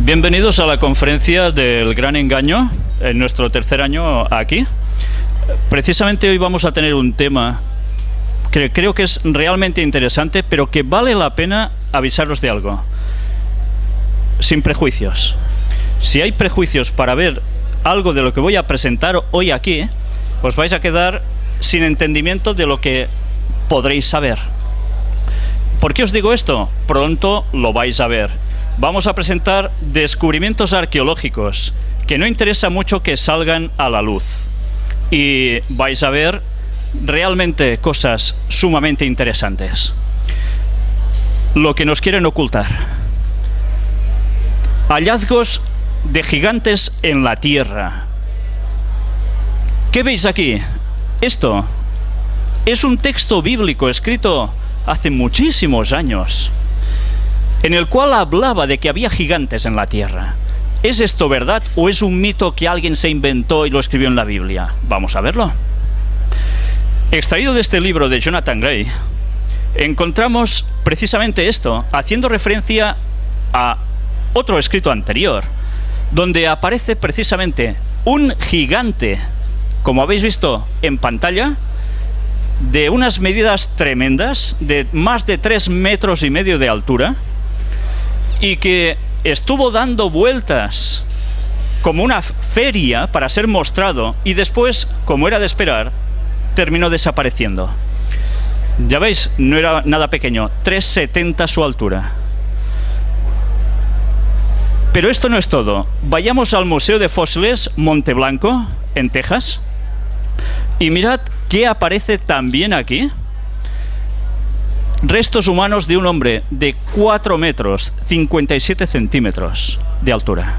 Bienvenidos a la conferencia del Gran Engaño, en nuestro tercer año aquí. Precisamente hoy vamos a tener un tema que creo que es realmente interesante, pero que vale la pena avisaros de algo. Sin prejuicios. Si hay prejuicios para ver algo de lo que voy a presentar hoy aquí, os vais a quedar sin entendimiento de lo que podréis saber. ¿Por qué os digo esto? Pronto lo vais a ver. Vamos a presentar descubrimientos arqueológicos que no interesa mucho que salgan a la luz. Y vais a ver realmente cosas sumamente interesantes. Lo que nos quieren ocultar. Hallazgos de gigantes en la Tierra. ¿Qué veis aquí? Esto es un texto bíblico escrito hace muchísimos años, en el cual hablaba de que había gigantes en la Tierra. ¿Es esto verdad o es un mito que alguien se inventó y lo escribió en la Biblia? Vamos a verlo. Extraído de este libro de Jonathan Gray, encontramos precisamente esto, haciendo referencia a otro escrito anterior, donde aparece precisamente un gigante, como habéis visto en pantalla, de unas medidas tremendas, de más de 3,5 metros de altura, y que estuvo dando vueltas como una feria para ser mostrado, y después, como era de esperar, terminó desapareciendo. Ya veis, no era nada pequeño, 3,70 su altura. Pero esto no es todo. Vayamos al Museo de Fósiles Monte Blanco, en Texas, y mirad qué aparece también aquí. Restos humanos de un hombre de 4 metros, 57 centímetros de altura.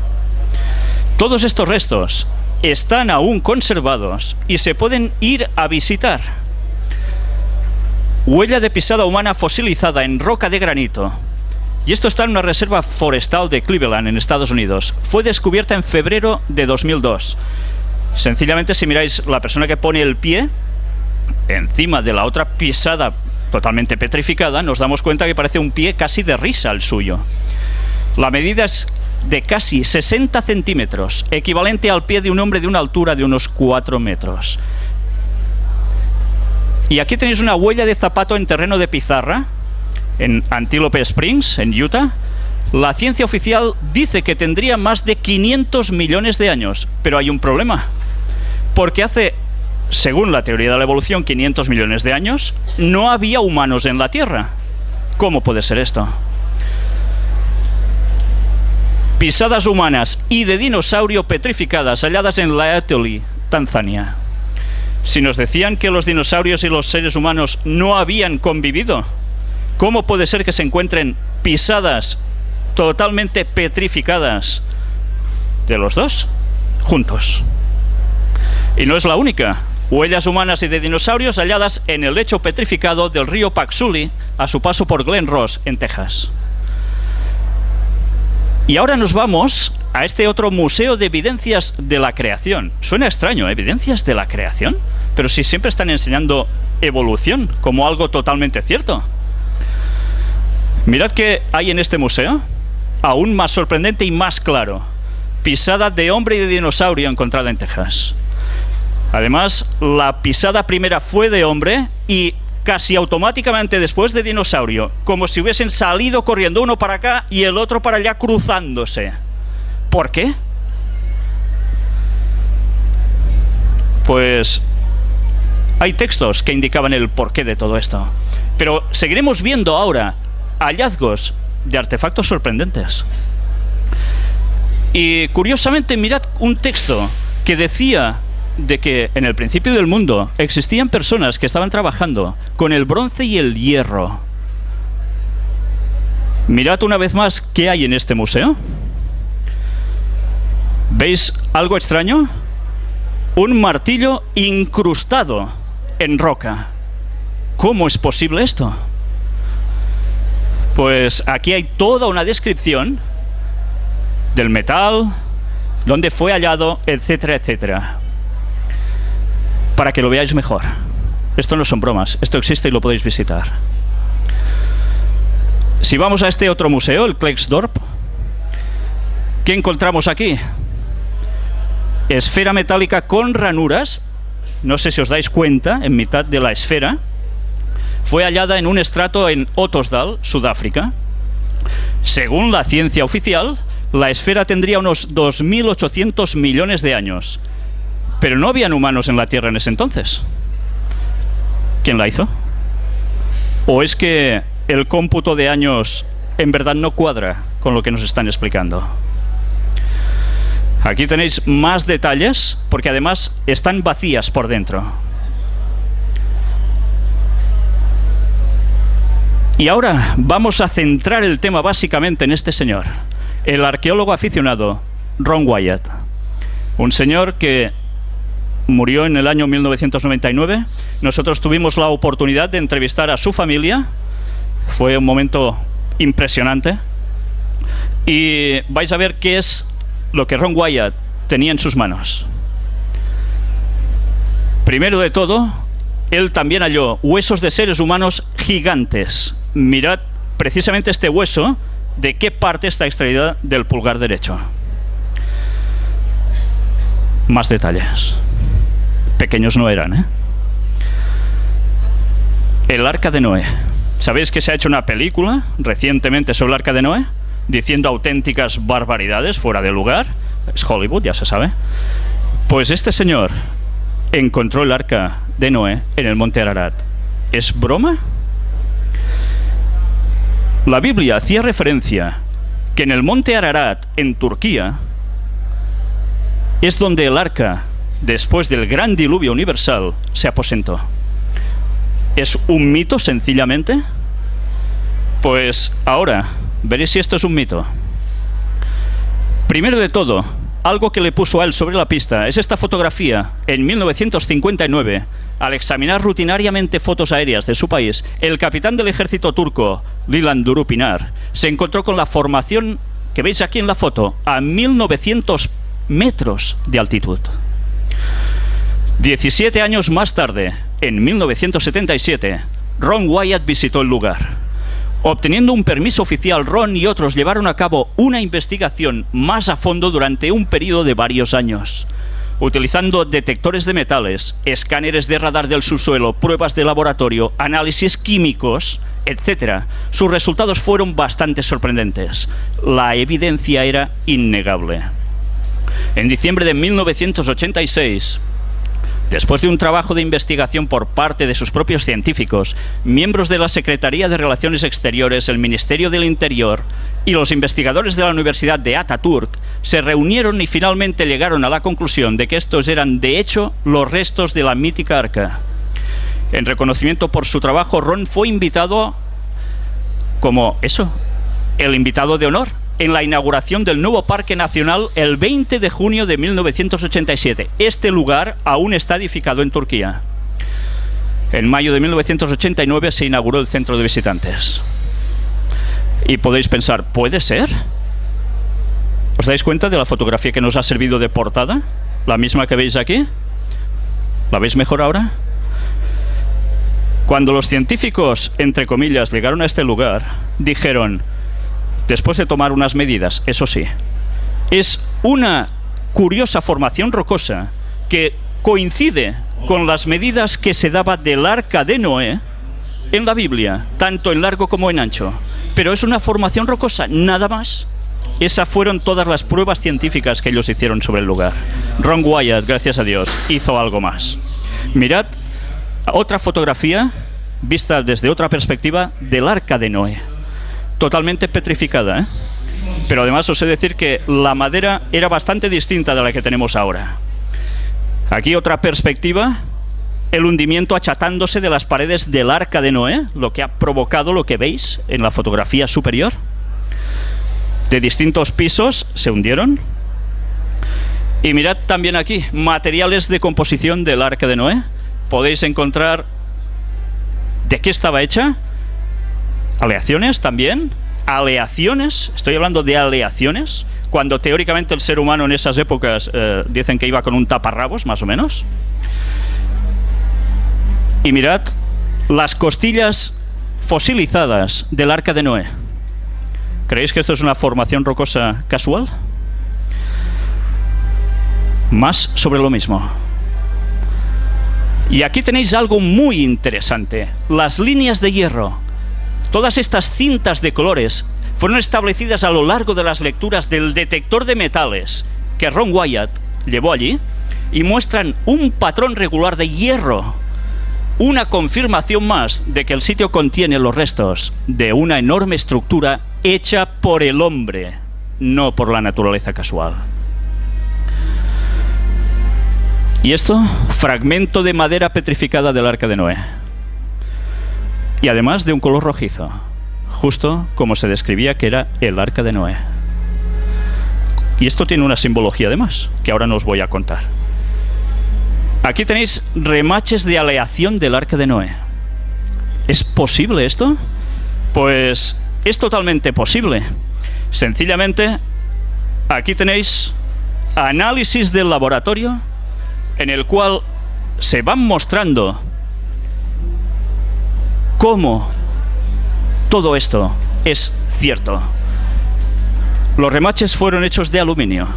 Todos estos restos están aún conservados y se pueden ir a visitar. Huella de pisada humana fosilizada en roca de granito. Y esto está en una reserva forestal de Cleveland, en Estados Unidos. Fue descubierta en febrero de 2002. Sencillamente, si miráis la persona que pone el pie encima de la otra pisada totalmente petrificada, nos damos cuenta que parece un pie casi de risa el suyo. La medida es de casi 60 centímetros, equivalente al pie de un hombre de una altura de unos 4 metros. Y aquí tenéis una huella de zapato en terreno de pizarra, en Antelope Springs, en Utah. La ciencia oficial dice que tendría más de 500 millones de años, pero hay un problema, porque hace, según la teoría de la evolución, 500 millones de años, no había humanos en la Tierra. ¿Cómo puede ser esto? Pisadas humanas y de dinosaurio petrificadas halladas en Laetoli, Tanzania. Si nos decían que los dinosaurios y los seres humanos no habían convivido, ¿cómo puede ser que se encuentren pisadas totalmente petrificadas de los dos juntos? Y no es la única. Huellas humanas y de dinosaurios halladas en el lecho petrificado del río Paxuli a su paso por Glen Ross, en Texas. Y ahora nos vamos a este otro museo de evidencias de la creación. Suena extraño, ¿evidencias de la creación? Pero si siempre están enseñando evolución como algo totalmente cierto. Mirad qué hay en este museo, aún más sorprendente y más claro. Pisada de hombre y de dinosaurio encontrada en Texas. Además, la pisada primera fue de hombre y casi automáticamente después de dinosaurio, como si hubiesen salido corriendo uno para acá y el otro para allá cruzándose. ¿Por qué? Pues hay textos que indicaban el porqué de todo esto. Pero seguiremos viendo ahora hallazgos de artefactos sorprendentes. Y curiosamente, mirad un texto que decía de que en el principio del mundo existían personas que estaban trabajando con el bronce y el hierro. Mirad una vez más qué hay en este museo. ¿Veis algo extraño? Un martillo incrustado en roca. ¿Cómo es posible esto? Pues aquí hay toda una descripción del metal, dónde fue hallado, etcétera, etcétera, para que lo veáis mejor. Esto no son bromas, esto existe y lo podéis visitar. Si vamos a este otro museo, el Klerksdorp, ¿Qué encontramos aquí? Esfera metálica con ranuras. No sé si os dais cuenta, en mitad de la esfera. Fue hallada en un estrato en Ottosdal, Sudáfrica. Según la ciencia oficial, la esfera tendría unos 2.800 millones de años. Pero no habían humanos en la Tierra en ese entonces. ¿Quién la hizo? ¿O es que el cómputo de años en verdad no cuadra con lo que nos están explicando? Aquí tenéis más detalles, porque además están vacías por dentro. Y ahora vamos a centrar el tema básicamente en este señor, el arqueólogo aficionado Ron Wyatt. Un señor que murió en el año 1999. Nosotros tuvimos la oportunidad de entrevistar a su familia. Fue un momento impresionante. Y vais a ver qué es lo que Ron Wyatt tenía en sus manos. Primero de todo, él también halló huesos de seres humanos gigantes. Mirad precisamente este hueso, de qué parte está extraída del pulgar derecho. Más detalles. Pequeños no eran, ¿eh? El Arca de Noé. ¿Sabéis que se ha hecho una película recientemente sobre el Arca de Noé? Diciendo auténticas barbaridades fuera de lugar. Es Hollywood, ya se sabe. Pues este señor encontró el Arca de Noé en el monte Ararat. ¿Es broma? La Biblia hacía referencia que en el monte Ararat, en Turquía, es donde el arca, después del gran diluvio universal, se aposentó. ¿Es un mito, sencillamente? Pues ahora veréis si esto es un mito. Primero de todo, algo que le puso a él sobre la pista es esta fotografía. En 1959, al examinar rutinariamente fotos aéreas de su país, el capitán del ejército turco, Lilan Durupinar, se encontró con la formación que veis aquí en la foto, a 1900 metros de altitud. 17 años más tarde, en 1977, Ron Wyatt visitó el lugar. Obteniendo un permiso oficial, Ron y otros llevaron a cabo una investigación más a fondo durante un periodo de varios años. Utilizando detectores de metales, escáneres de radar del subsuelo, pruebas de laboratorio, análisis químicos, etc., sus resultados fueron bastante sorprendentes. La evidencia era innegable. En diciembre de 1986, después de un trabajo de investigación por parte de sus propios científicos, miembros de la Secretaría de Relaciones Exteriores, el Ministerio del Interior y los investigadores de la Universidad de Ataturk se reunieron y finalmente llegaron a la conclusión de que estos eran, de hecho, los restos de la mítica arca. En reconocimiento por su trabajo, Ron fue invitado como el invitado de honor en la inauguración del nuevo Parque Nacional el 20 de junio de 1987. Este lugar aún está edificado en Turquía. En mayo de 1989 se inauguró el centro de visitantes. Y podéis pensar, ¿puede ser? ¿Os dais cuenta de la fotografía que nos ha servido de portada? La misma que veis aquí. ¿La veis mejor ahora? Cuando los científicos, entre comillas, llegaron a este lugar, dijeron, después de tomar unas medidas, eso sí, es una curiosa formación rocosa que coincide con las medidas que se daba del Arca de Noé en la Biblia, tanto en largo como en ancho. Pero es una formación rocosa, nada más. Esas fueron todas las pruebas científicas que ellos hicieron sobre el lugar. Ron Wyatt, gracias a Dios, hizo algo más. Mirad otra fotografía vista desde otra perspectiva del Arca de Noé. Totalmente petrificada, ¿eh? Pero además os he de decir que la madera era bastante distinta de la que tenemos ahora. Aquí otra perspectiva, el hundimiento achatándose de las paredes del Arca de Noé, lo que ha provocado lo que veis en la fotografía superior. De distintos pisos se hundieron. Y mirad también aquí, materiales de composición del Arca de Noé. Podéis encontrar de qué estaba hecha. Aleaciones también. Aleaciones, estoy hablando de aleaciones, cuando teóricamente el ser humano en esas épocas dicen que iba con un taparrabos, más o menos. Y mirad las costillas fosilizadas del Arca de Noé. ¿Creéis que esto es una formación rocosa casual? Más sobre lo mismo. Y aquí tenéis algo muy interesante. Las líneas de hierro. Todas estas cintas de colores fueron establecidas a lo largo de las lecturas del detector de metales que Ron Wyatt llevó allí y muestran un patrón regular de hierro. Una confirmación más de que el sitio contiene los restos de una enorme estructura hecha por el hombre, no por la naturaleza casual. Y esto, fragmento de madera petrificada del Arca de Noé. Y además de un color rojizo, justo como se describía que era el Arca de Noé. Y esto tiene una simbología además, que ahora no os voy a contar. Aquí tenéis remaches de aleación del Arca de Noé. ¿Es posible esto? Pues es totalmente posible. Sencillamente, aquí tenéis análisis del laboratorio en el cual se van mostrando cómo todo esto es cierto. Los remaches fueron hechos de aluminio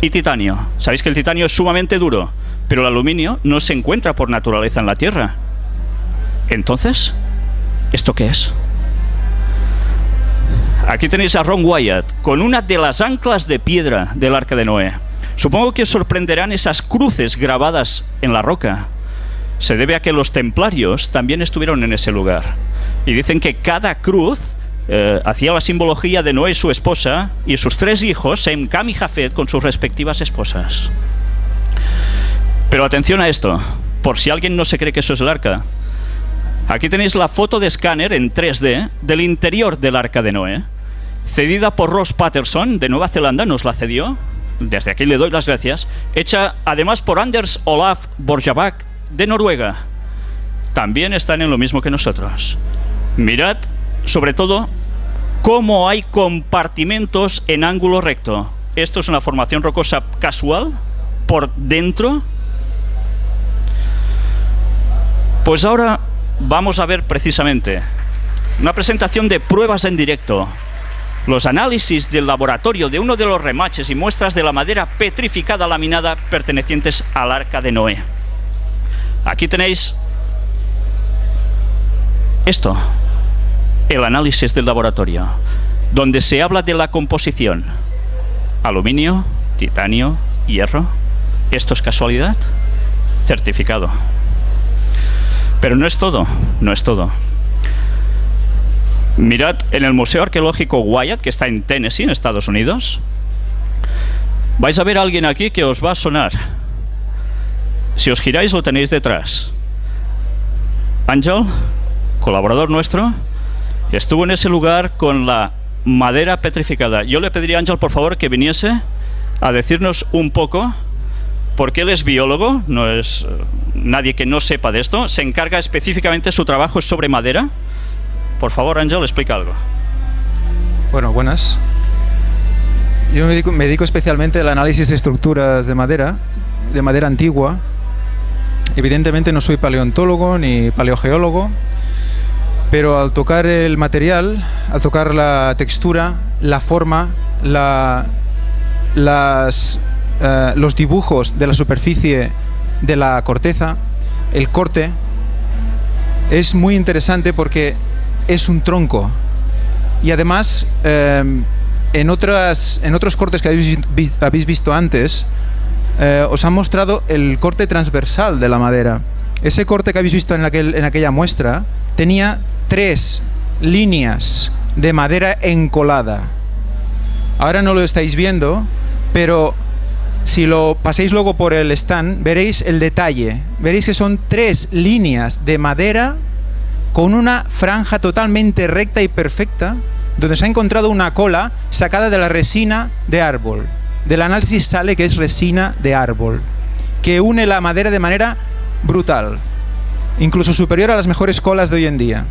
y titanio. Sabéis que el titanio es sumamente duro, pero el aluminio no se encuentra por naturaleza en la Tierra. Entonces, ¿esto qué es? Aquí tenéis a Ron Wyatt con una de las anclas de piedra del Arca de Noé. Supongo que os sorprenderán esas cruces grabadas en la roca. Se debe a que los templarios también estuvieron en ese lugar. Y dicen que cada cruz hacía la simbología de Noé y su esposa y sus 3 hijos, Sem, Cam y Jafet, con sus respectivas esposas. Pero atención a esto, por si alguien no se cree que eso es el arca. Aquí tenéis la foto de escáner en 3D del interior del Arca de Noé, cedida por Ross Patterson de Nueva Zelanda, nos la cedió. Desde aquí le doy las gracias. Hecha además por Anders Olaf Borjabak de Noruega. También están en lo mismo que nosotros. Mirad, sobre todo, cómo hay compartimentos en ángulo recto. Esto es una formación rocosa casual por dentro. Pues ahora vamos a ver precisamente una presentación de pruebas en directo. Los análisis del laboratorio de uno de los remaches y muestras de la madera petrificada laminada pertenecientes al Arca de Noé. Aquí tenéis esto, el análisis del laboratorio, donde se habla de la composición. Aluminio, titanio, hierro. ¿Esto es casualidad? Certificado. Pero no es todo, no es todo. Mirad, en el Museo Arqueológico Wyatt, que está en Tennessee, en Estados Unidos, vais a ver a alguien aquí que os va a sonar. Si os giráis lo tenéis detrás. Ángel, colaborador nuestro, estuvo en ese lugar con la madera petrificada. Yo le pediría a Ángel, por favor, que viniese a decirnos un poco, porque él es biólogo, no es nadie que no sepa de esto, se encarga específicamente, su trabajo es sobre madera. Por favor, Ángel, explica algo. Bueno, buenas. Yo me dedico especialmente al análisis de estructuras de madera antigua. Evidentemente no soy paleontólogo ni paleogeólogo, pero al tocar el material, al tocar la textura, la forma, los dibujos de la superficie de la corteza, el corte, es muy interesante porque es un tronco. Y además, en otros cortes que habéis visto antes, os han mostrado el corte transversal de la madera. Ese corte que habéis visto en aquella muestra tenía 3 líneas de madera encolada. Ahora no lo estáis viendo, pero si lo paséis luego por el stand, veréis el detalle. Veréis que son 3 líneas de madera con una franja totalmente recta y perfecta, donde se ha encontrado una cola sacada de la resina de árbol. Del análisis sale que es resina de árbol, que une la madera de manera brutal, incluso superior a las mejores colas de hoy en día.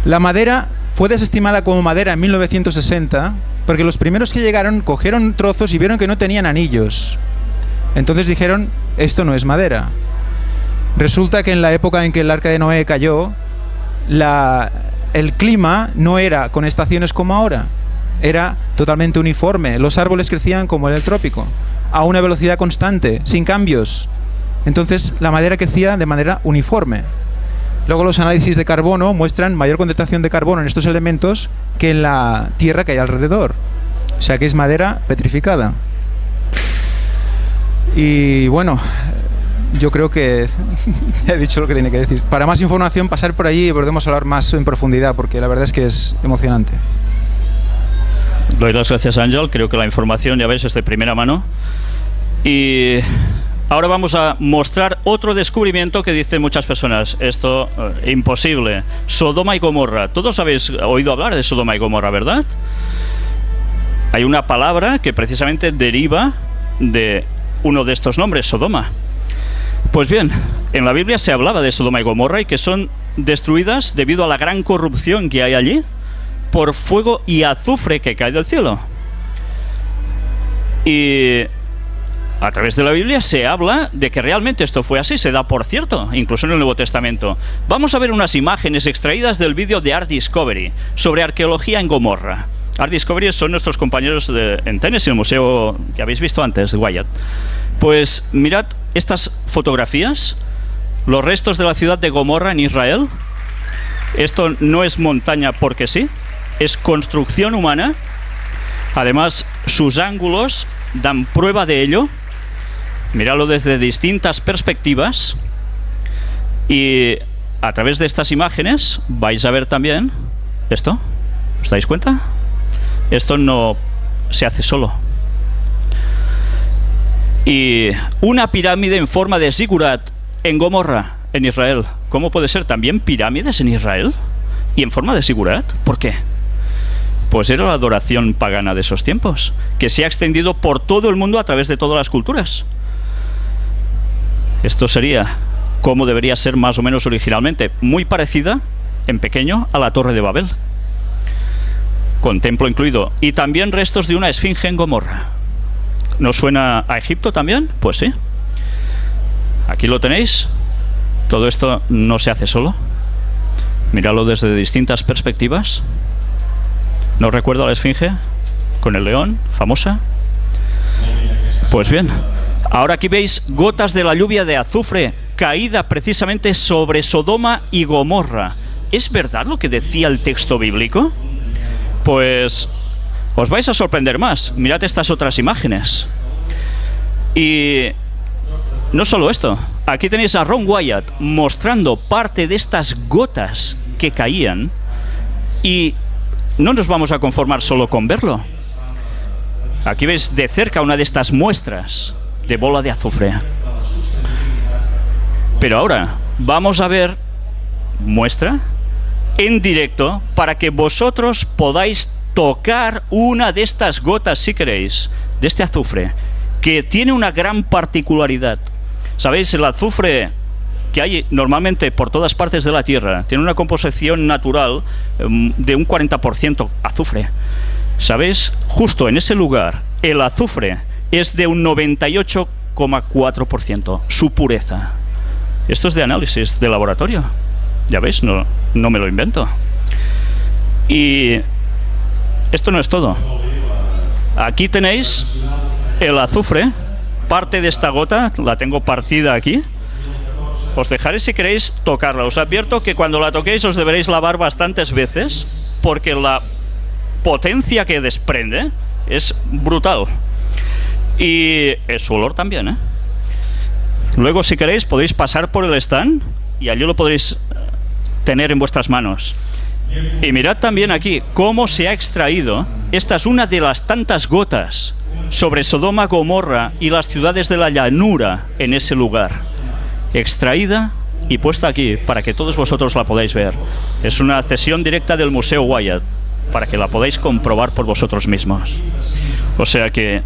La madera fue desestimada como madera en 1960 porque los primeros que llegaron cogieron trozos y vieron que no tenían anillos. Entonces dijeron, esto no es madera. Resulta que en la época en que el Arca de Noé cayó, el clima no era con estaciones como ahora, era totalmente uniforme. Los árboles crecían como en el trópico. a una velocidad constante, sin cambios. Entonces la madera crecía de manera uniforme. Luego los análisis de carbono muestran mayor concentración de carbono en estos elementos que en la tierra que hay alrededor. O sea que es madera petrificada. Y bueno, yo creo que ya he dicho lo que tenía que decir. Para más información, pasar por allí y podemos hablar más en profundidad, porque la verdad es que es emocionante. Doy las gracias, Ángel. Creo que la información, ya veis, es de primera mano. Y ahora vamos a mostrar otro descubrimiento que dicen muchas personas. Esto, imposible. Sodoma y Gomorra. Todos habéis oído hablar de Sodoma y Gomorra, ¿verdad? Hay una palabra que precisamente deriva de uno de estos nombres, Sodoma. Pues bien, en la Biblia se hablaba de Sodoma y Gomorra y que son destruidas debido a la gran corrupción que hay allí por fuego y azufre que cae del cielo. Y a través de la Biblia se habla de que realmente esto fue así, se da por cierto, incluso en el Nuevo Testamento. Vamos a ver unas imágenes extraídas del vídeo de Art Discovery sobre arqueología en Gomorra. Art Discovery son nuestros compañeros en Tennessee, el museo que habéis visto antes, de Wyatt. Pues mirad estas fotografías, los restos de la ciudad de Gomorra en Israel. Esto no es montaña porque sí, es construcción humana. Además, sus ángulos dan prueba de ello. Miradlo desde distintas perspectivas. Y a través de estas imágenes vais a ver también esto. ¿Os dais cuenta? Esto no se hace solo. Y una pirámide en forma de zigurat en Gomorra, en Israel. ¿Cómo puede ser también pirámides en Israel? ¿Y en forma de zigurat? ¿Por qué? Pues era la adoración pagana de esos tiempos, que se ha extendido por todo el mundo a través de todas las culturas. Esto sería como debería ser más o menos originalmente, muy parecida, en pequeño, a la Torre de Babel, con templo incluido, y también restos de una esfinge en Gomorra. ¿No suena a Egipto también? Pues sí. Aquí lo tenéis. Todo esto no se hace solo. Miradlo desde distintas perspectivas. ¿No recuerda la esfinge? Con el león, famosa. Pues bien, ahora aquí veis gotas de la lluvia de azufre caída precisamente sobre Sodoma y Gomorra. ¿Es verdad lo que decía el texto bíblico? Pues os vais a sorprender más. Mirad estas otras imágenes. Y no solo esto. Aquí tenéis a Ron Wyatt mostrando parte de estas gotas que caían. Y no nos vamos a conformar solo con verlo. Aquí veis de cerca una de estas muestras de bola de azufre. Pero ahora vamos a ver muestra en directo para que vosotros podáis tocar una de estas gotas, si queréis, de este azufre, que tiene una gran particularidad. ¿Sabéis? El azufre que hay normalmente por todas partes de la Tierra tiene una composición natural de un 40% azufre. ¿Sabéis? Justo en ese lugar, el azufre es de un 98,4%, su pureza. Esto es de análisis de laboratorio. Ya veis, no me lo invento. Y esto no es todo. Aquí tenéis el azufre, parte de esta gota, la tengo partida aquí. Os dejaré si queréis tocarla. Os advierto que cuando la toquéis os deberéis lavar bastantes veces, porque la potencia que desprende es brutal. Y su olor también, ¿eh? Luego, si queréis, podéis pasar por el stand y allí lo podréis tener en vuestras manos. Y mirad también aquí cómo se ha extraído. Esta es una de las tantas gotas sobre Sodoma, Gomorra y las ciudades de la llanura en ese lugar. Extraída y puesta aquí para que todos vosotros la podáis ver. Es una cesión directa del Museo Wyatt para que la podáis comprobar por vosotros mismos. O sea que,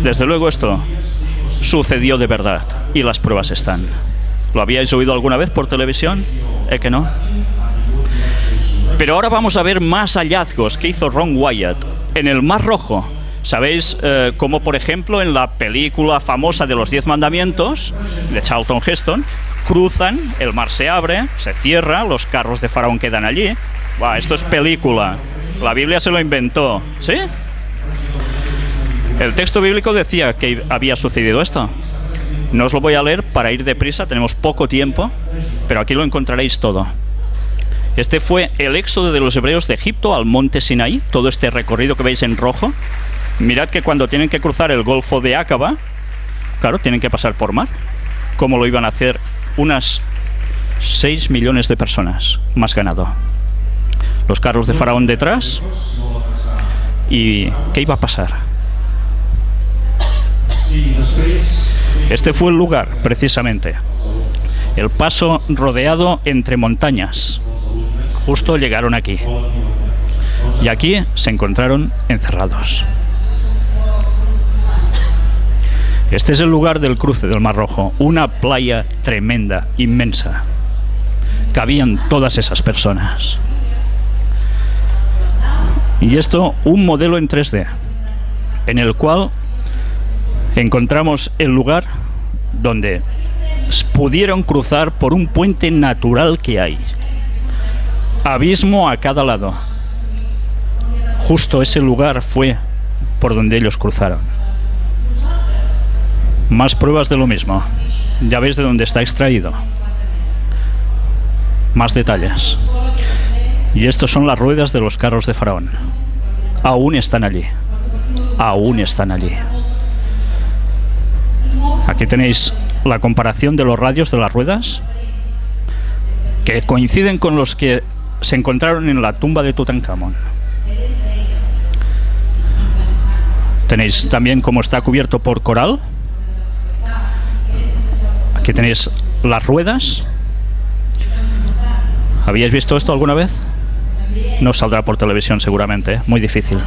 desde luego, esto sucedió de verdad y las pruebas están. ¿Lo habíais oído alguna vez por televisión? Que no. Pero ahora vamos a ver más hallazgos que hizo Ron Wyatt en el Mar Rojo. ¿Sabéis? Como por ejemplo en la película famosa de los 10 mandamientos de Charlton Heston, cruzan, el mar se abre, se cierra, los carros de Faraón quedan allí. Esto es película. La Biblia se lo inventó, ¿sí? El texto bíblico decía que había sucedido esto. No os lo voy a leer para ir deprisa, tenemos poco tiempo, pero aquí lo encontraréis todo. Este fue el éxodo de los hebreos de Egipto al monte Sinaí, todo este recorrido que veis en rojo. Mirad que cuando tienen que cruzar el Golfo de Acaba, claro, tienen que pasar por mar. ¿Cómo lo iban a hacer? Unas 6 millones de personas, más ganado. Los carros de Faraón detrás. ¿Y qué iba a pasar? Este fue el lugar, precisamente. El paso rodeado entre montañas. Justo llegaron aquí. Y aquí se encontraron encerrados. Este es el lugar del cruce del Mar Rojo. Una playa tremenda, inmensa. Cabían todas esas personas. Y esto, un modelo en 3D, en el cual encontramos el lugar donde pudieron cruzar por un puente natural que hay. Abismo a cada lado. Justo ese lugar fue por donde ellos cruzaron. Más pruebas de lo mismo. Ya veis de dónde está extraído. Más detalles. Y estos son las ruedas de los carros de Faraón. Aún están allí. Aún están allí. Aquí tenéis la comparación de los radios de las ruedas, que coinciden con los que se encontraron en la tumba de Tutankamón. Tenéis también cómo está cubierto por coral. Aquí tenéis las ruedas. ¿Habíais visto esto alguna vez? No saldrá por televisión seguramente, muy difícil.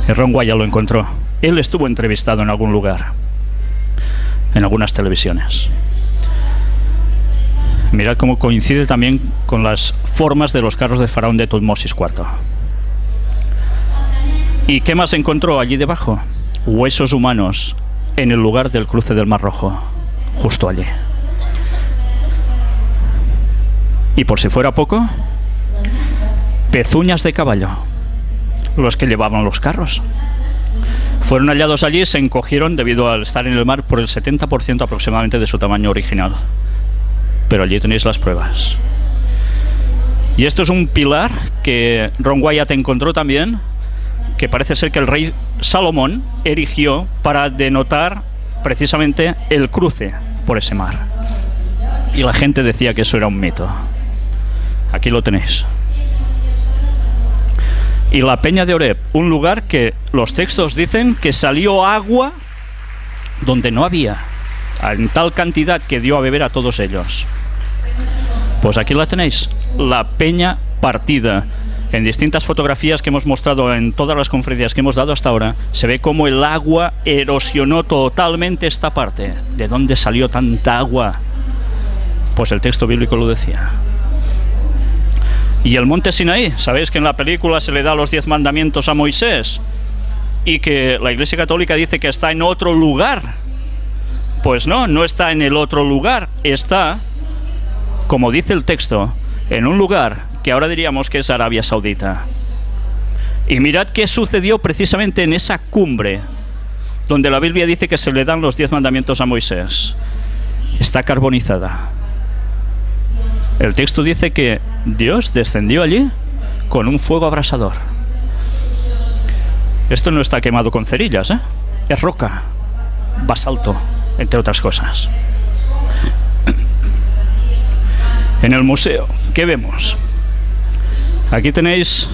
Ron Wyatt lo encontró. Él estuvo entrevistado en algún lugar, en algunas televisiones. Mirad cómo coincide también con las formas de los carros de Faraón de Tutmosis IV. ¿Y qué más encontró allí debajo? Huesos humanos en el lugar del cruce del Mar Rojo, justo allí. Y por si fuera poco, pezuñas de caballo, los que llevaban los carros. Fueron hallados allí y se encogieron debido al estar en el mar por el 70% aproximadamente de su tamaño original. Pero allí tenéis las pruebas. Y esto es un pilar que Ron Wyatt encontró también, que parece ser que el rey Salomón erigió para denotar precisamente el cruce por ese mar. Y la gente decía que eso era un mito. Aquí lo tenéis. Y la peña de Oreb, un lugar que los textos dicen que salió agua donde no había, en tal cantidad que dio a beber a todos ellos. Pues aquí la tenéis, la peña partida. En distintas fotografías que hemos mostrado en todas las conferencias que hemos dado hasta ahora, se ve cómo el agua erosionó totalmente esta parte. ¿De dónde salió tanta agua? Pues el texto bíblico lo decía. Y el monte Sinaí, sabéis que en la película se le da los 10 mandamientos a Moisés y que la Iglesia Católica dice que está en otro lugar. Pues no, no está en el otro lugar, está, como dice el texto, en un lugar que ahora diríamos que es Arabia Saudita. Y mirad qué sucedió precisamente en esa cumbre donde la Biblia dice que se le dan los 10 mandamientos a Moisés. Está carbonizada. El texto dice que Dios descendió allí con un fuego abrasador. Esto no está quemado con cerillas, ¿eh? Es roca, basalto, entre otras cosas. En el museo, ¿qué vemos? Aquí tenéis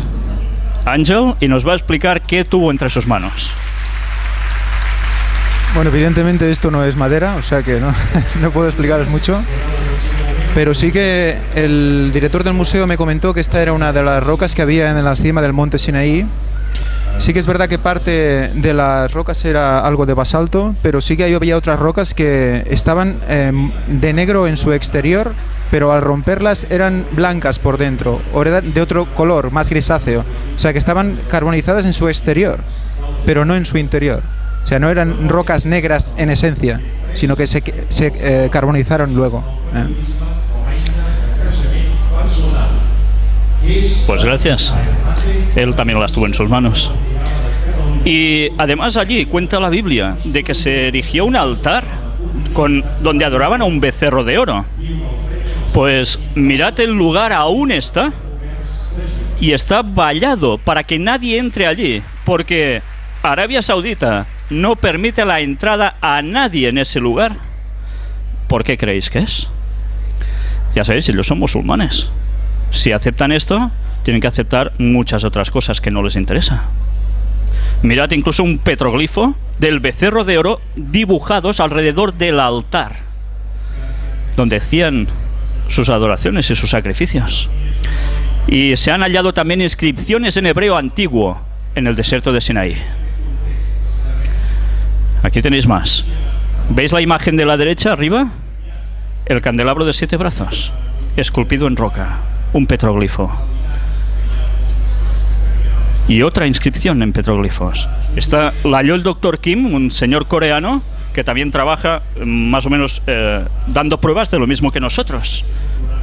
Ángel y nos va a explicar qué tuvo entre sus manos. Bueno, evidentemente esto no es madera, o sea que no puedo explicaros mucho. Pero sí que el director del museo me comentó que esta era una de las rocas que había en la cima del monte Sinaí. Sí que es verdad que parte de las rocas era algo de basalto, pero sí que había otras rocas que estaban de negro en su exterior, pero al romperlas eran blancas por dentro, o eran de otro color, más grisáceo. O sea que estaban carbonizadas en su exterior, pero no en su interior. O sea, no eran rocas negras en esencia, sino que se carbonizaron luego. Pues gracias. Él también las tuvo en sus manos. Y además allí cuenta la Biblia de que se erigió un altar donde adoraban a un becerro de oro. Pues mirad, el lugar aún está, y está vallado para que nadie entre allí, porque Arabia Saudita no permite la entrada a nadie en ese lugar. ¿Por qué creéis que es? Ya sabéis, ellos son musulmanes. Si aceptan esto, tienen que aceptar muchas otras cosas que no les interesa. Mirad incluso un petroglifo del becerro de oro dibujados alrededor del altar, donde hacían sus adoraciones y sus sacrificios. Y se han hallado también inscripciones en hebreo antiguo en el desierto de Sinaí. Aquí tenéis más. ¿Veis la imagen de la derecha arriba? El candelabro de 7 brazos, esculpido en roca, un petroglifo. Y otra inscripción en petroglifos. La halló el Dr. Kim, un señor coreano que también trabaja más o menos dando pruebas de lo mismo que nosotros.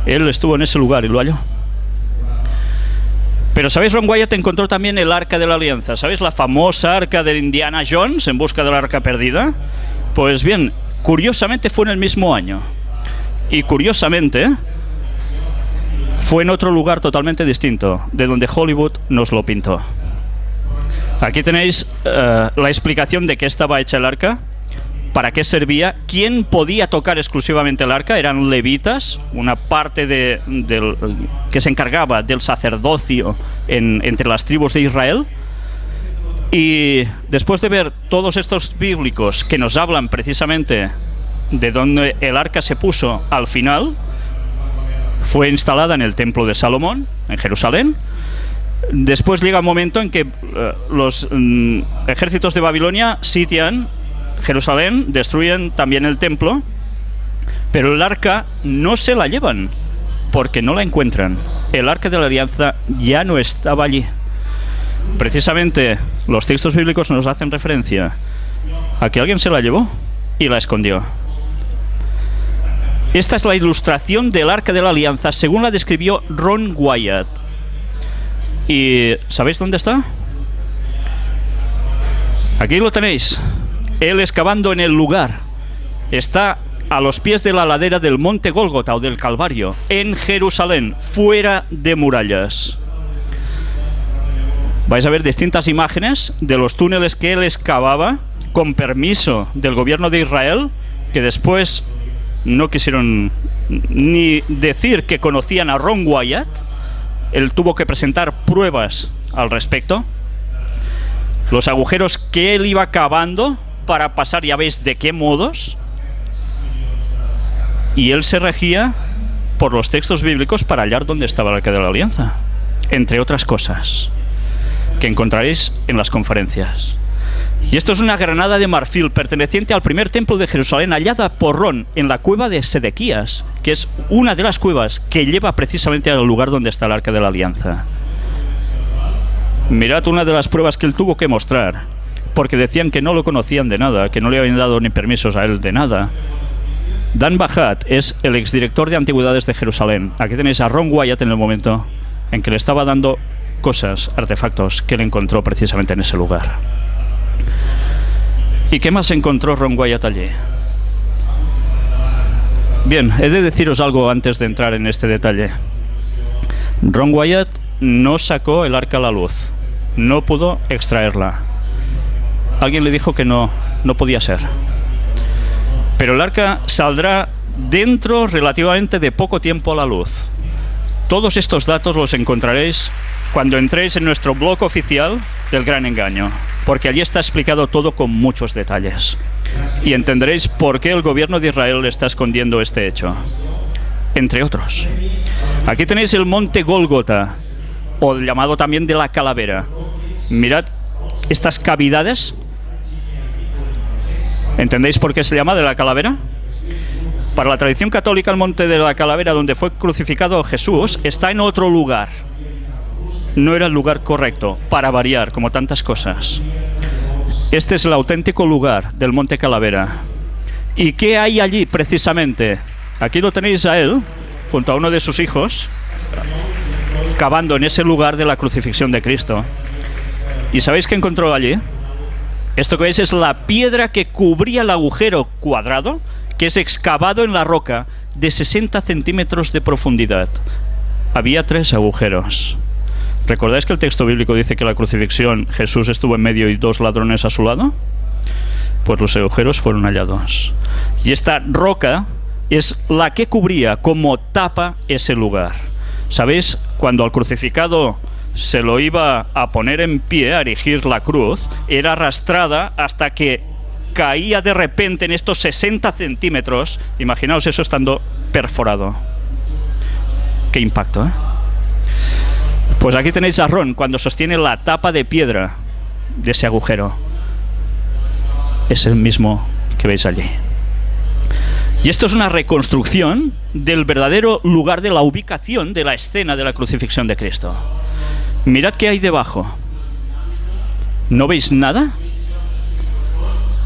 Él estuvo en ese lugar y lo halló. Pero ¿sabéis? Ron Wyatt encontró también el Arca de la Alianza. ¿Sabéis? La famosa Arca de Indiana Jones en busca del Arca perdida. Pues bien, curiosamente fue en el mismo año. Y curiosamente fue en otro lugar totalmente distinto, de donde Hollywood nos lo pintó. Aquí tenéis la explicación de qué estaba hecha el arca, para qué servía, quién podía tocar exclusivamente el arca. Eran levitas, una parte que se encargaba del sacerdocio entre las tribus de Israel. Y después de ver todos estos bíblicos que nos hablan precisamente de dónde el arca se puso al final, fue instalada en el templo de Salomón, en Jerusalén. Después llega un momento en que los ejércitos de Babilonia sitian Jerusalén, destruyen también el templo, pero el arca no se la llevan porque no la encuentran. El Arca de la Alianza ya no estaba allí. Precisamente los textos bíblicos nos hacen referencia a que alguien se la llevó y la escondió. Esta es la ilustración del Arca de la Alianza según la describió Ron Wyatt. ¿Y sabéis dónde está? Aquí lo tenéis. Él excavando en el lugar. Está a los pies de la ladera del monte Gólgota o del Calvario, en Jerusalén, fuera de murallas. Vais a ver distintas imágenes de los túneles que él excavaba con permiso del gobierno de Israel, que después no quisieron ni decir que conocían a Ron Wyatt. Él tuvo que presentar pruebas al respecto. Los agujeros que él iba cavando para pasar, ya veis de qué modos. Y él se regía por los textos bíblicos para hallar dónde estaba el Arca de la Alianza, entre otras cosas que encontraréis en las conferencias. Y esto es una granada de marfil perteneciente al primer templo de Jerusalén, hallada por Ron en la cueva de Sedequías, que es una de las cuevas que lleva precisamente al lugar donde está el Arca de la Alianza. Mirad una de las pruebas que él tuvo que mostrar, porque decían que no lo conocían de nada, que no le habían dado ni permisos a él de nada. Dan Bajat es el exdirector de Antigüedades de Jerusalén. Aquí tenéis a Ron Wyatt en el momento en que le estaba dando cosas, artefactos que él encontró precisamente en ese lugar. ¿Y qué más encontró Ron Wyatt allí? Bien, he de deciros algo antes de entrar en este detalle. Ron Wyatt no sacó el arca a la luz, no pudo extraerla. Alguien le dijo que no podía ser. Pero el arca saldrá dentro relativamente de poco tiempo a la luz. Todos estos datos los encontraréis cuando entréis en nuestro blog oficial del Gran Engaño, porque allí está explicado todo con muchos detalles. Y entenderéis por qué el gobierno de Israel está escondiendo este hecho, entre otros. Aquí tenéis el monte Gólgota, o llamado también de la calavera. Mirad estas cavidades. ¿Entendéis por qué se llama de la calavera? Para la tradición católica, el monte de la calavera, donde fue crucificado Jesús, está en otro lugar. No era el lugar correcto, para variar, como tantas cosas. Este es el auténtico lugar del monte Calavera. ¿Y qué hay allí precisamente? Aquí lo tenéis a él, junto a uno de sus hijos, cavando en ese lugar de la crucifixión de Cristo. ¿Y sabéis qué encontró allí? Esto que veis es la piedra que cubría el agujero cuadrado, que es excavado en la roca de 60 centímetros de profundidad. Había 3 agujeros. ¿Recordáis que el texto bíblico dice que la crucifixión Jesús estuvo en medio y 2 ladrones a su lado? Pues los agujeros fueron hallados. Y esta roca es la que cubría como tapa ese lugar. ¿Sabéis? Cuando al crucificado se lo iba a poner en pie, a erigir la cruz, era arrastrada hasta que caía de repente en estos 60 centímetros. Imaginaos eso estando perforado. Qué impacto, ¿eh? Pues aquí tenéis a Ron cuando sostiene la tapa de piedra de ese agujero. Es el mismo que veis allí. Y esto es una reconstrucción del verdadero lugar de la ubicación de la escena de la crucifixión de Cristo. Mirad qué hay debajo. ¿No veis nada?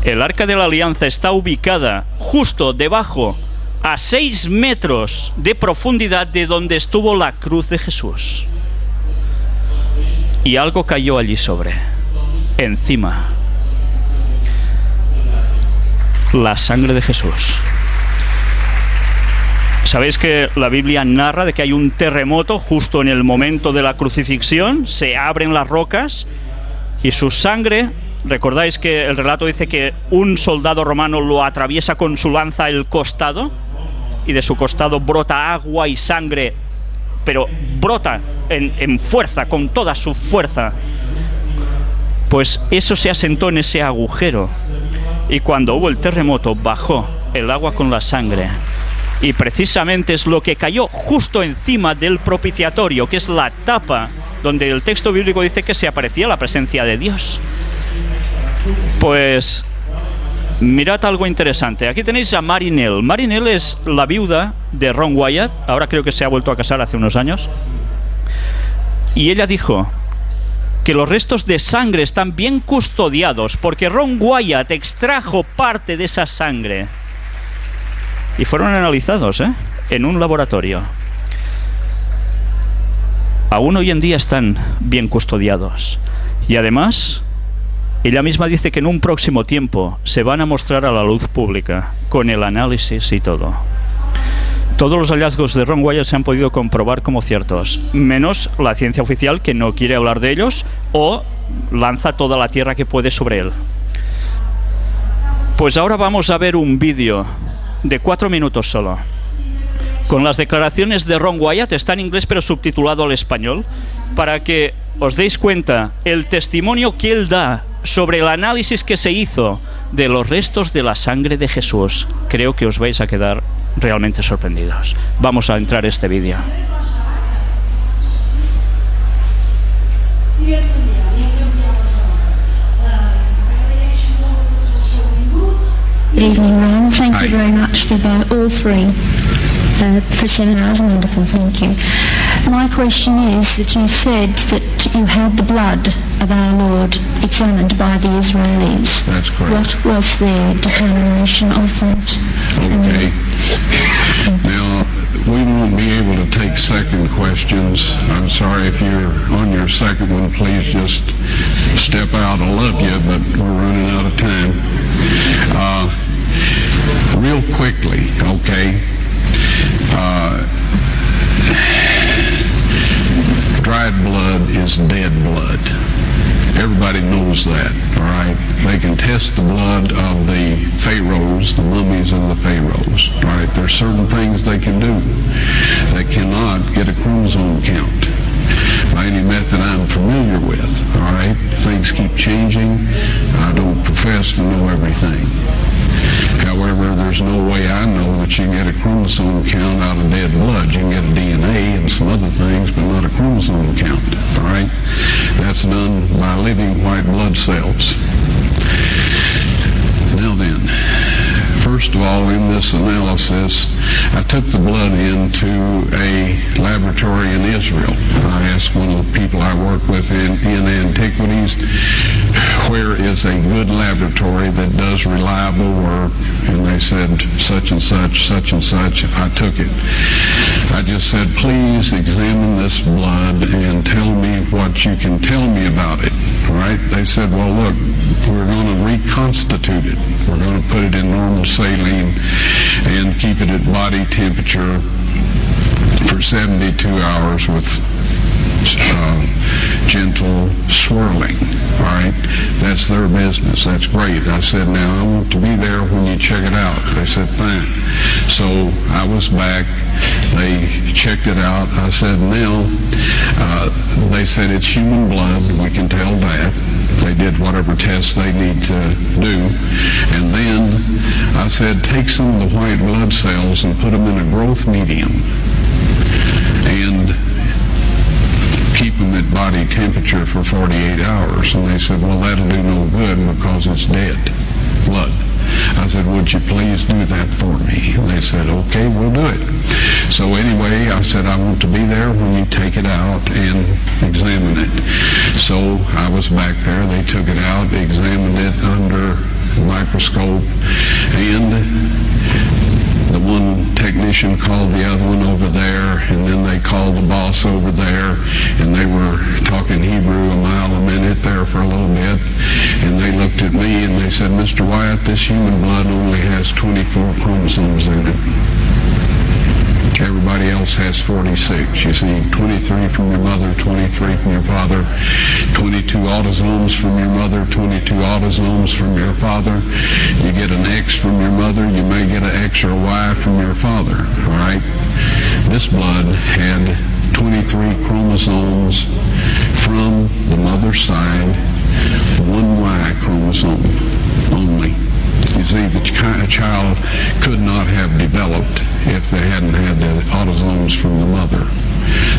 El Arca de la Alianza está ubicada justo debajo, a 6 metros de profundidad de donde estuvo la cruz de Jesús. Y algo cayó allí encima. La sangre de Jesús. ¿Sabéis que la Biblia narra de que hay un terremoto justo en el momento de la crucifixión? Se abren las rocas y su sangre, ¿recordáis que el relato dice que un soldado romano lo atraviesa con su lanza el costado? Y de su costado brota agua y sangre, pero brota en fuerza, con toda su fuerza. Pues eso se asentó en ese agujero. Y cuando hubo el terremoto, bajó el agua con la sangre. Y precisamente es lo que cayó justo encima del propiciatorio, que es la tapa donde el texto bíblico dice que se aparecía la presencia de Dios. Pues mirad algo interesante. Aquí tenéis a Marinelle. Marinelle es la viuda de Ron Wyatt. Ahora creo que se ha vuelto a casar hace unos años. Y ella dijo que los restos de sangre están bien custodiados porque Ron Wyatt extrajo parte de esa sangre. Y fueron analizados, en un laboratorio. Aún hoy en día están bien custodiados. Y además, ella misma dice que en un próximo tiempo se van a mostrar a la luz pública, con el análisis y todo. Todos los hallazgos de Ron Wyatt se han podido comprobar como ciertos, menos la ciencia oficial, que no quiere hablar de ellos o lanza toda la tierra que puede sobre él. Pues ahora vamos a ver un vídeo de 4 minutos solo, con las declaraciones de Ron Wyatt. Está en inglés pero subtitulado al español, para que os deis cuenta el testimonio que él da sobre el análisis que se hizo de los restos de la sangre de Jesús. Creo que os vais a quedar realmente sorprendidos. Vamos a entrar a este vídeo. Good evening, Ron. Thank you very much for all 3 for seminars. Wonderful, thank you. My question is that you said that you had the blood of our Lord examined by the Israelis. That's correct. What was their determination of that? Okay. Now, we won't be able to take second questions. I'm sorry if you're on your second one, please just step out. I love you, but we're running out of time. Real quickly, okay. Dried blood is dead blood. Everybody knows that, all right? They can test the blood of the pharaohs, the mummies of the pharaohs, all right? There's certain things they can do. They cannot get a chromosome count by any method I'm familiar with, all right? Things keep changing. I don't profess to know everything. However, there's no way I know that you can get a chromosome count out of dead blood. You can get a DNA and some other things, but not a chromosome count, all right? That's done by living white blood cells. Now then, first of all, in this analysis, I took the blood into a laboratory in Israel. I asked one of the people I work with in antiquities, where is a good laboratory that does reliable work? And they said, such and such, such and such. I took it. I just said, please examine this blood and tell me what you can tell me about it. All right? They said, well, look, we're going to reconstitute it. We're going to put it in normal saline and keep it at body temperature for 72 hours with gentle swirling. All right? That's their business. That's great. I said, now I want to be there when you check it out. They said, fine. So I was back. They checked it out. I said, now, they said it's human blood. We can tell that. They did whatever tests they need to do. And then I said, take some of the white blood cells and put them in a growth medium and keep them at body temperature for 48 hours. And they said, well, that'll do no good because it's dead blood. I said, would you please do that for me? And they said, okay, we'll do it. So anyway, I said, I want to be there when you take it out and examine it. So I was back there. They took it out, examined it under a microscope, and the one technician called the other one over there, and then they called the boss over there, and they were talking Hebrew a mile a minute there for a little bit, and they looked at me and they said, Mr. Wyatt, this human blood only has 24 chromosomes in it. Everybody else has 46. You see, 23 from your mother, 23 from your father, 22 autosomes from your mother, 22 autosomes from your father. You get an X from your mother, you may get an X or a Y from your father, all right? This blood had 23 chromosomes from the mother's side, one Y chromosome only. You see, the child could not have developed if they hadn't had the autosomes from the mother.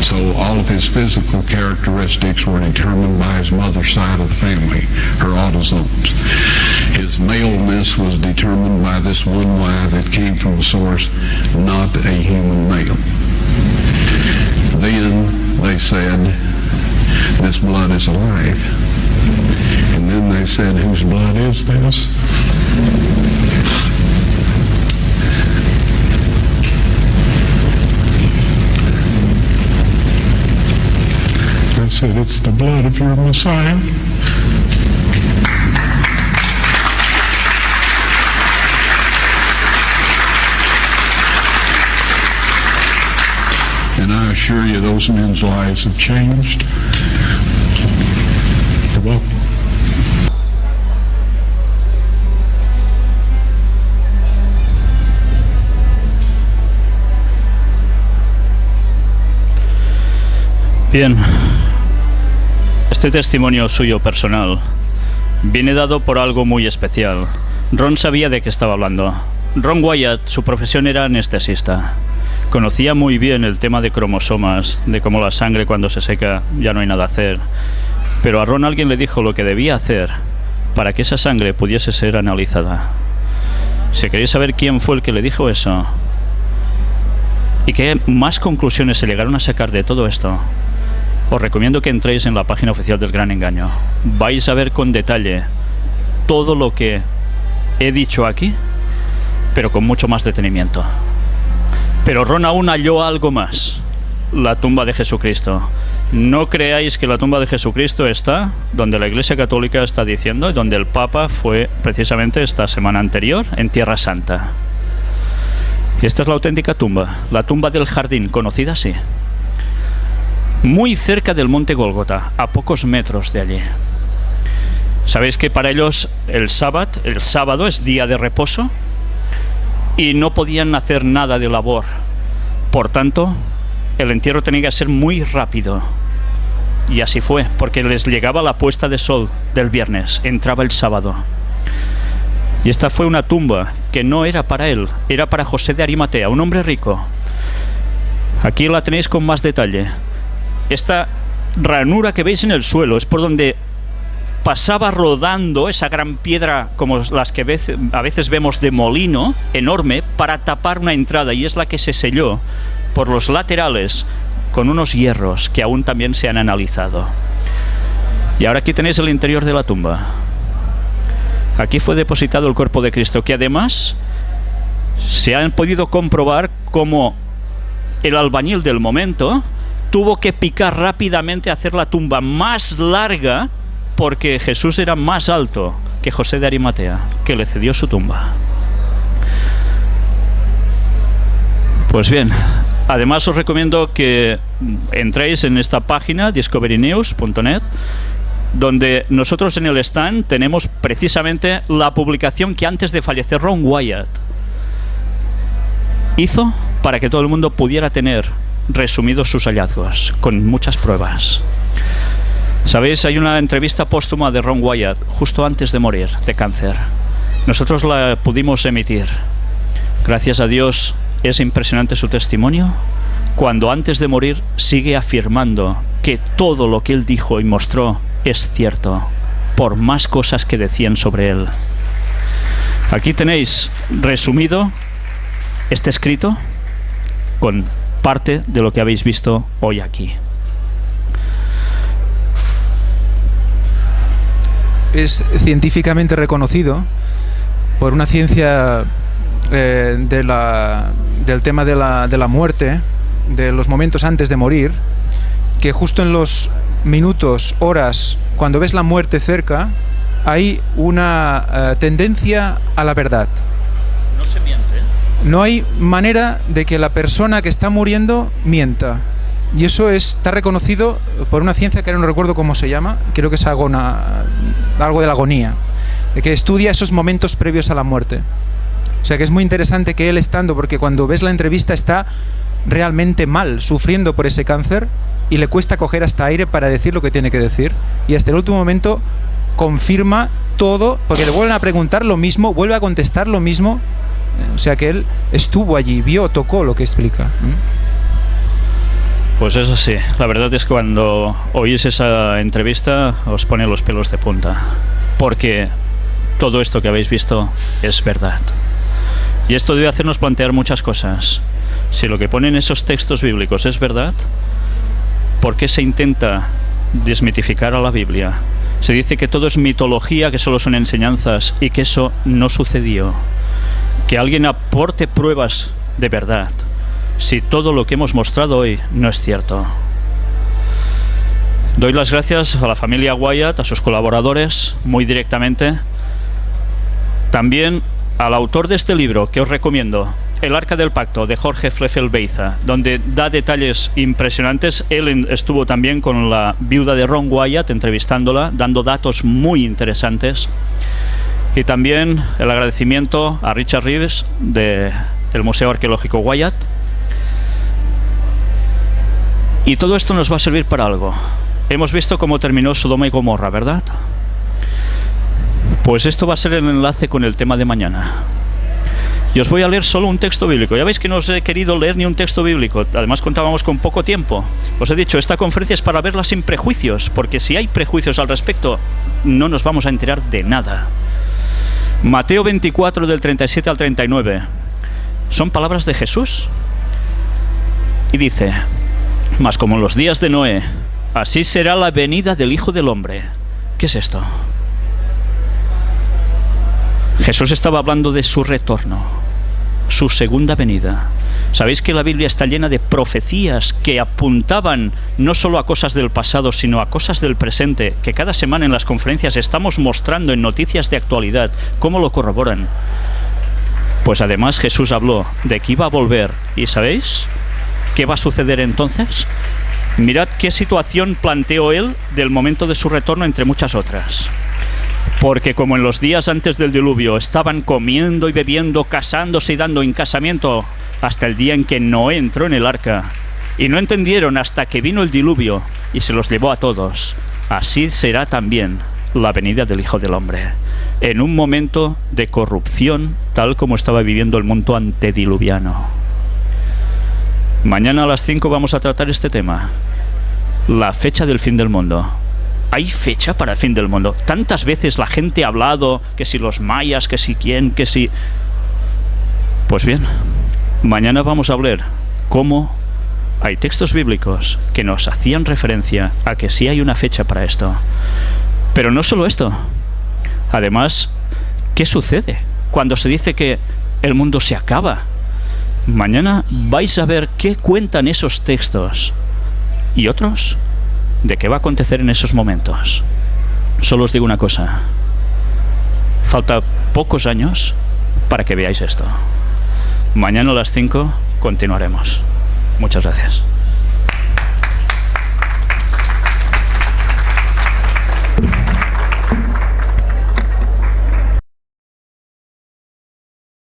So all of his physical characteristics were determined by his mother's side of the family, her autosomes. His maleness was determined by this one Y that came from a source, not a human male. Then they said, this blood is alive. And then they said, whose blood is this? I said, it's the blood of your Messiah. And I assure you, those men's lives have changed. You're welcome. Bien, este testimonio suyo personal viene dado por algo muy especial. Ron sabía de qué estaba hablando. Ron Wyatt, su profesión era anestesista. Conocía muy bien el tema de cromosomas, de cómo la sangre cuando se seca ya no hay nada a hacer. Pero a Ron alguien le dijo lo que debía hacer para que esa sangre pudiese ser analizada. Si queréis saber quién fue el que le dijo eso y qué más conclusiones se llegaron a sacar de todo esto, os recomiendo que entréis en la página oficial del Gran Engaño. Vais a ver con detalle todo lo que he dicho aquí, pero con mucho más detenimiento. Pero Ron aún halló algo más: la tumba de Jesucristo. No creáis que la tumba de Jesucristo está donde la Iglesia Católica está diciendo, donde el Papa fue precisamente esta semana anterior, en Tierra Santa. Y esta es la auténtica tumba, la tumba del jardín, conocida así. Muy cerca del monte Gólgota, a pocos metros de allí. Sabéis que para ellos el sábado es día de reposo y no podían hacer nada de labor. Por tanto, el entierro tenía que ser muy rápido. Y así fue, porque les llegaba la puesta de sol del viernes, entraba el sábado. Y esta fue una tumba que no era para él, era para José de Arimatea, un hombre rico. Aquí la tenéis con más detalle. Esta ranura que veis en el suelo es por donde pasaba rodando esa gran piedra, como las que a veces vemos de molino, enorme, para tapar una entrada, y es la que se selló por los laterales con unos hierros que aún también se han analizado. Y ahora aquí tenéis el interior de la tumba. Aquí fue depositado el cuerpo de Cristo, que además se han podido comprobar cómo el albañil del momento tuvo que picar rápidamente, hacer la tumba más larga porque Jesús era más alto que José de Arimatea, que le cedió su tumba. Pues bien, además os recomiendo que entréis en esta página discoverynews.net, donde nosotros en el stand tenemos precisamente la publicación que antes de fallecer Ron Wyatt hizo para que todo el mundo pudiera tener resumidos sus hallazgos, con muchas pruebas. Sabéis, hay una entrevista póstuma de Ron Wyatt justo antes de morir de cáncer. Nosotros la pudimos emitir. Gracias a Dios, es impresionante su testimonio, cuando antes de morir sigue afirmando que todo lo que él dijo y mostró es cierto, por más cosas que decían sobre él. Aquí tenéis resumido este escrito con parte de lo que habéis visto hoy aquí. Es científicamente reconocido por una ciencia del tema de la muerte, de los momentos antes de morir, que justo en los minutos, horas, cuando ves la muerte cerca, hay una tendencia a la verdad. No se miente. No hay manera de que la persona que está muriendo mienta. Y eso está reconocido por una ciencia que ahora no recuerdo cómo se llama, creo que es algo de la agonía, que estudia esos momentos previos a la muerte. O sea que es muy interesante que él estando, porque cuando ves la entrevista está realmente mal, sufriendo por ese cáncer, y le cuesta coger hasta aire para decir lo que tiene que decir, y hasta el último momento confirma todo, porque le vuelven a preguntar lo mismo, vuelve a contestar lo mismo. O sea que él estuvo allí, vio, tocó lo que explica. Pues eso sí, la verdad es que cuando oís esa entrevista os pone los pelos de punta, porque todo esto que habéis visto es verdad. Y esto debe hacernos plantear muchas cosas. Si lo que ponen esos textos bíblicos es verdad, ¿por qué se intenta desmitificar a la Biblia? Se dice que todo es mitología, que solo son enseñanzas y que eso no sucedió. Que alguien aporte pruebas de verdad, si todo lo que hemos mostrado hoy no es cierto. Doy las gracias a la familia Wyatt, a sus colaboradores, muy directamente. También al autor de este libro, que os recomiendo, El Arca del Pacto, de Jorge Fleffel Beiza, donde da detalles impresionantes. Él estuvo también con la viuda de Ron Wyatt, entrevistándola, dando datos muy interesantes. Y también el agradecimiento a Richard Reeves, del Museo Arqueológico Wyatt. Y todo esto nos va a servir para algo. Hemos visto cómo terminó Sodoma y Gomorra, ¿verdad? Pues esto va a ser el enlace con el tema de mañana. Y os voy a leer solo un texto bíblico. Ya veis que no os he querido leer ni un texto bíblico. Además contábamos con poco tiempo. Os he dicho, esta conferencia es para verla sin prejuicios, porque si hay prejuicios al respecto, no nos vamos a enterar de nada. Mateo 24, del 37 al 39. Son palabras de Jesús. Y dice: mas como en los días de Noé, así será la venida del Hijo del Hombre. ¿Qué es esto? Jesús estaba hablando de su retorno, su segunda venida. Sabéis que la Biblia está llena de profecías que apuntaban no solo a cosas del pasado, sino a cosas del presente, que cada semana en las conferencias estamos mostrando en noticias de actualidad. ¿Cómo lo corroboran? Pues además Jesús habló de que iba a volver. ¿Y sabéis qué va a suceder entonces? Mirad qué situación planteó él del momento de su retorno, entre muchas otras. Porque como en los días antes del diluvio estaban comiendo y bebiendo, casándose y dando en casamiento hasta el día en que Noé entró en el arca, y no entendieron hasta que vino el diluvio y se los llevó a todos, así será también la venida del Hijo del Hombre, en un momento de corrupción tal como estaba viviendo el mundo antediluviano. Mañana a las 5 vamos a tratar este tema, la fecha del fin del mundo. ¿Hay fecha para el fin del mundo? Tantas veces la gente ha hablado que si los mayas, que si quién, que si... Pues bien, mañana vamos a hablar cómo hay textos bíblicos que nos hacían referencia a que sí hay una fecha para esto. Pero no solo esto. Además, ¿qué sucede cuando se dice que el mundo se acaba? Mañana vais a ver qué cuentan esos textos y otros de qué va a acontecer en esos momentos. Solo os digo una cosa. Falta pocos años para que veáis esto. Mañana a las 5 continuaremos. Muchas gracias.